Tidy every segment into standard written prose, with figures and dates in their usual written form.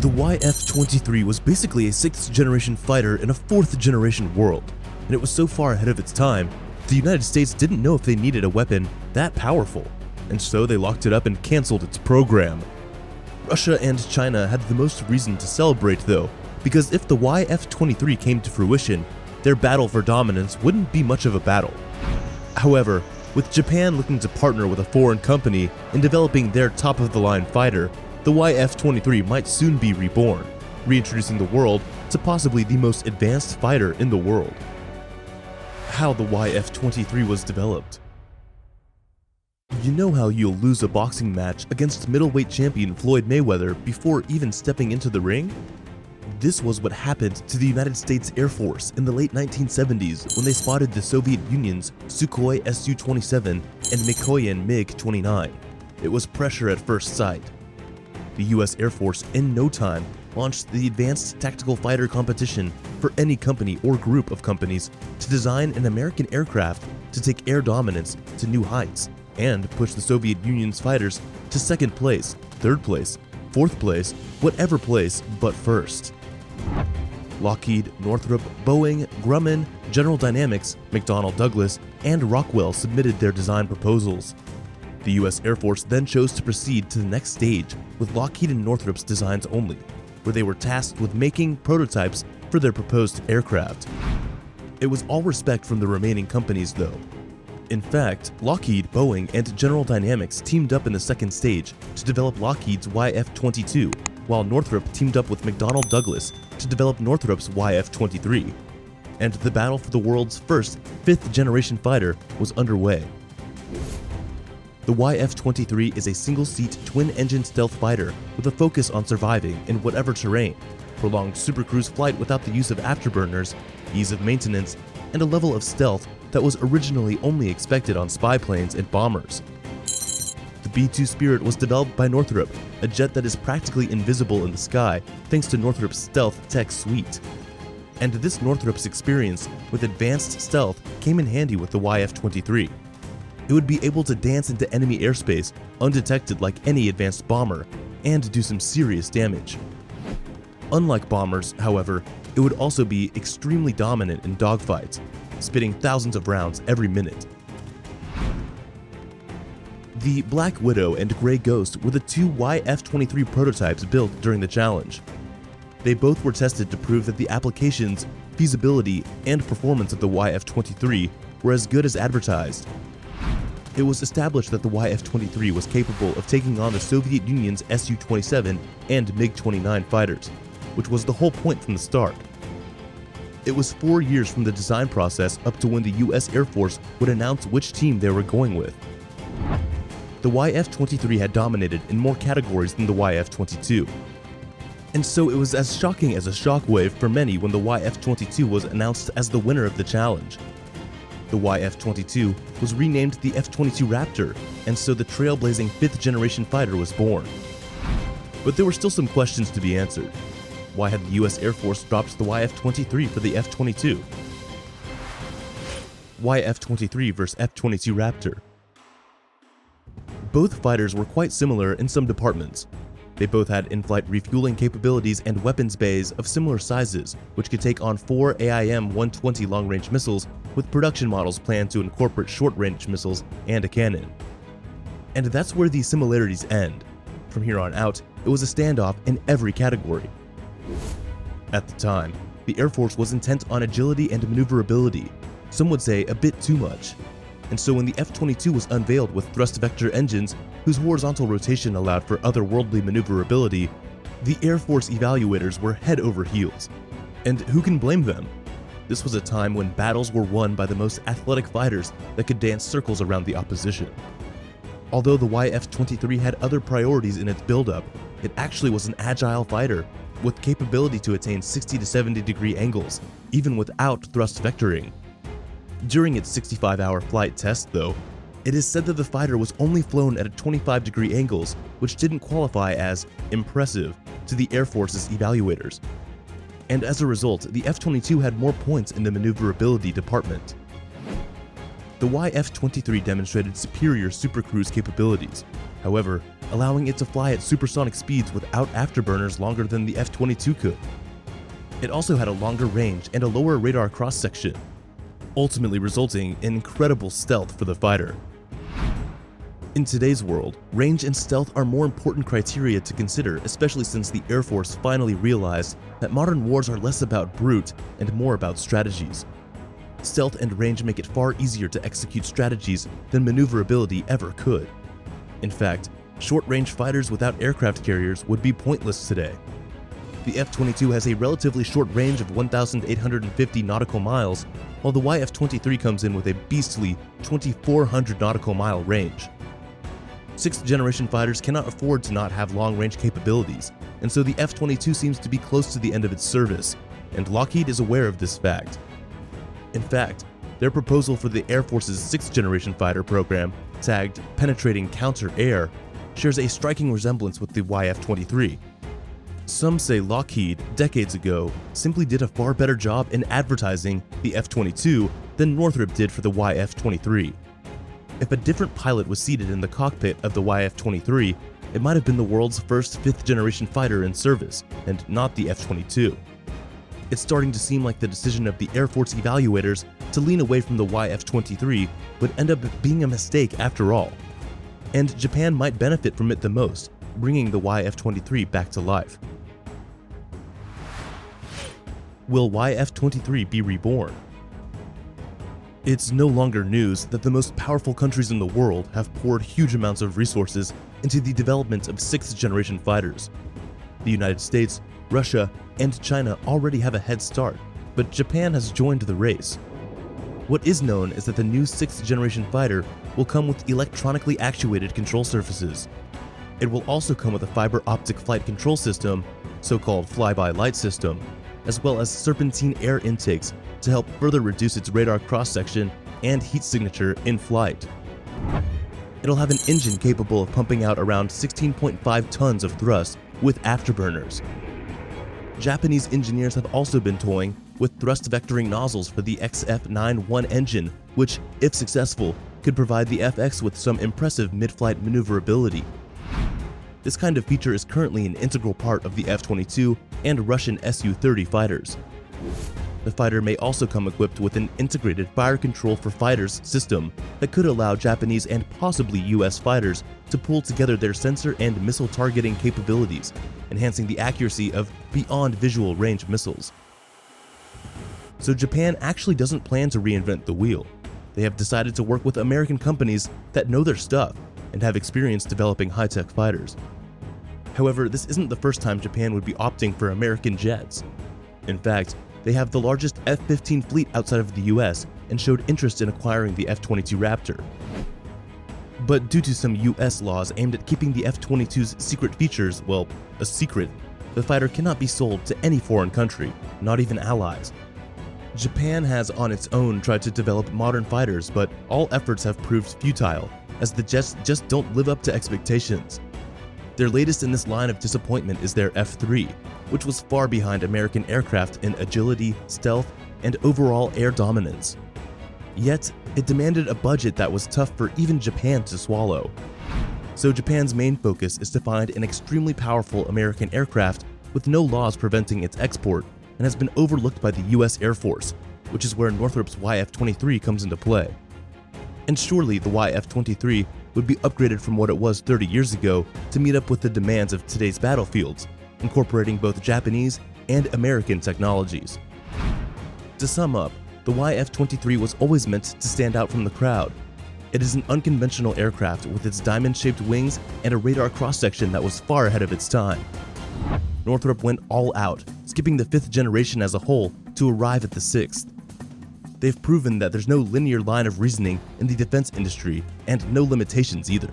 The YF-23 was basically a 6th generation fighter in a 4th generation world, and it was so far ahead of its time, the United States didn't know if they needed a weapon that powerful, and so they locked it up and cancelled its program. Russia and China had the most reason to celebrate though, because if the YF-23 came to fruition, their battle for dominance wouldn't be much of a battle. However, with Japan looking to partner with a foreign company in developing their top-of-the-line fighter, the YF-23 might soon be reborn, reintroducing the world to possibly the most advanced fighter in the world. How the YF-23 was developed. You know how you'll lose a boxing match against middleweight champion Floyd Mayweather before even stepping into the ring? This was what happened to the United States Air Force in the late 1970s when they spotted the Soviet Union's Sukhoi Su-27 and Mikoyan MiG-29. It was pressure at first sight. The US Air Force in no time launched the Advanced Tactical Fighter competition for any company or group of companies to design an American aircraft to take air dominance to new heights and push the Soviet Union's fighters to 2nd place, 3rd place, 4th place, whatever place but first. Lockheed, Northrop, Boeing, Grumman, General Dynamics, McDonnell Douglas, and Rockwell submitted their design proposals. The US Air Force then chose to proceed to the next stage with Lockheed and Northrop's designs only, where they were tasked with making prototypes for their proposed aircraft. It was all respect from the remaining companies though. In fact, Lockheed, Boeing, and General Dynamics teamed up in the 2nd stage to develop Lockheed's YF-22, while Northrop teamed up with McDonnell Douglas to develop Northrop's YF-23. And the battle for the world's first 5th generation fighter was underway. The YF-23 is a single-seat, twin-engine stealth fighter with a focus on surviving in whatever terrain, prolonged supercruise flight without the use of afterburners, ease of maintenance, and a level of stealth that was originally only expected on spy planes and bombers. The B-2 Spirit was developed by Northrop, a jet that is practically invisible in the sky thanks to Northrop's stealth tech suite. And this Northrop's experience with advanced stealth came in handy with the YF-23. It would be able to dance into enemy airspace undetected like any advanced bomber and do some serious damage. Unlike bombers, however, it would also be extremely dominant in dogfights, spitting thousands of rounds every minute. The Black Widow and Grey Ghost were the 2 YF-23 prototypes built during the challenge. They both were tested to prove that the applications, feasibility, and performance of the YF-23 were as good as advertised. It was established that the YF-23 was capable of taking on the Soviet Union's Su-27 and MiG-29 fighters, which was the whole point from the start. It was 4 years from the design process up to when the US Air Force would announce which team they were going with. The YF-23 had dominated in more categories than the YF-22. And so it was as shocking as a shockwave for many when the YF-22 was announced as the winner of the challenge. The YF-22 was renamed the F-22 Raptor, and so the trailblazing 5th generation fighter was born. But there were still some questions to be answered. Why had the US Air Force dropped the YF-23 for the F-22? YF-23 vs. F-22 Raptor. Both fighters were quite similar in some departments. They both had in-flight refueling capabilities and weapons bays of similar sizes, which could take on 4 AIM-120 long-range missiles, with production models planned to incorporate short-range missiles and a cannon. And that's where these similarities end. From here on out, it was a standoff in every category. At the time, the Air Force was intent on agility and maneuverability, some would say a bit too much. And so when the F-22 was unveiled with thrust vector engines whose horizontal rotation allowed for otherworldly maneuverability, the Air Force evaluators were head over heels. And who can blame them? This was a time when battles were won by the most athletic fighters that could dance circles around the opposition. Although the YF-23 had other priorities in its buildup, it actually was an agile fighter with capability to attain 60 to 70 degree angles, even without thrust vectoring. During its 65-hour flight test, though, it is said that the fighter was only flown at 25 degree angles, which didn't qualify as impressive to the Air Force's evaluators. And as a result, the F-22 had more points in the maneuverability department. The YF-23 demonstrated superior supercruise capabilities. However, allowing it to fly at supersonic speeds without afterburners longer than the F-22 could. It also had a longer range and a lower radar cross-section, ultimately resulting in incredible stealth for the fighter. In today's world, range and stealth are more important criteria to consider, especially since the Air Force finally realized that modern wars are less about brute and more about strategies. Stealth and range make it far easier to execute strategies than maneuverability ever could. In fact, short-range fighters without aircraft carriers would be pointless today. The F-22 has a relatively short range of 1,850 nautical miles, while the YF-23 comes in with a beastly 2,400 nautical mile range. 6th generation fighters cannot afford to not have long-range capabilities, and so the F-22 seems to be close to the end of its service, and Lockheed is aware of this fact. In fact, their proposal for the Air Force's 6th generation fighter program, tagged Penetrating Counter-Air, shares a striking resemblance with the YF-23. Some say Lockheed, decades ago, simply did a far better job in advertising the F-22 than Northrop did for the YF-23. If a different pilot was seated in the cockpit of the YF-23, it might have been the world's first 5th generation fighter in service, and not the F-22. It's starting to seem like the decision of the Air Force evaluators to lean away from the YF-23 would end up being a mistake after all. And Japan might benefit from it the most, bringing the YF-23 back to life. Will YF-23 be reborn? It's no longer news that the most powerful countries in the world have poured huge amounts of resources into the development of 6th generation fighters. The United States, Russia, and China already have a head start, but Japan has joined the race. What is known is that the new 6th generation fighter will come with electronically actuated control surfaces. It will also come with a fiber optic flight control system, so-called fly-by-light system, as well as serpentine air intakes to help further reduce its radar cross-section and heat signature in flight. It'll have an engine capable of pumping out around 16.5 tons of thrust with afterburners. Japanese engineers have also been toying with thrust vectoring nozzles for the XF-91 engine, which, if successful, could provide the FX with some impressive mid-flight maneuverability. This kind of feature is currently an integral part of the F-22 and Russian Su-30 fighters. The fighter may also come equipped with an integrated fire control for fighters system that could allow Japanese and possibly US fighters to pull together their sensor and missile targeting capabilities, enhancing the accuracy of beyond visual range missiles. So Japan actually doesn't plan to reinvent the wheel. They have decided to work with American companies that know their stuff and have experience developing high-tech fighters. However, this isn't the first time Japan would be opting for American jets. In fact, they have the largest F-15 fleet outside of the US and showed interest in acquiring the F-22 Raptor. But due to some US laws aimed at keeping the F-22's secret features, well, a secret, the fighter cannot be sold to any foreign country, not even allies. Japan has on its own tried to develop modern fighters, but all efforts have proved futile, as the jets just don't live up to expectations. Their latest in this line of disappointment is their F-3, which was far behind American aircraft in agility, stealth, and overall air dominance. Yet, it demanded a budget that was tough for even Japan to swallow. So Japan's main focus is to find an extremely powerful American aircraft with no laws preventing its export, and has been overlooked by the US Air Force, which is where Northrop's YF-23 comes into play. And surely the YF-23 would be upgraded from what it was 30 years ago to meet up with the demands of today's battlefields, incorporating both Japanese and American technologies. To sum up, the YF-23 was always meant to stand out from the crowd. It is an unconventional aircraft with its diamond-shaped wings and a radar cross-section that was far ahead of its time. Northrop went all out, skipping the 5th generation as a whole to arrive at the 6th. They've proven that there's no linear line of reasoning in the defense industry and no limitations either.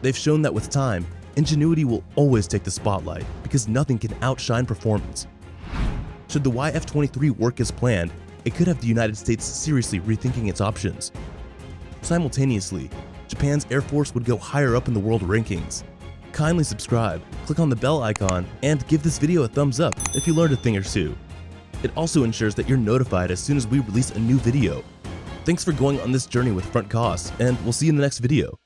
They've shown that with time, ingenuity will always take the spotlight because nothing can outshine performance. Should the YF-23 work as planned, it could have the United States seriously rethinking its options. Simultaneously, Japan's Air Force would go higher up in the world rankings. Kindly subscribe, click on the bell icon, and give this video a thumbs up if you learned a thing or two. It also ensures that you're notified as soon as we release a new video. Thanks for going on this journey with Front Costs, and we'll see you in the next video.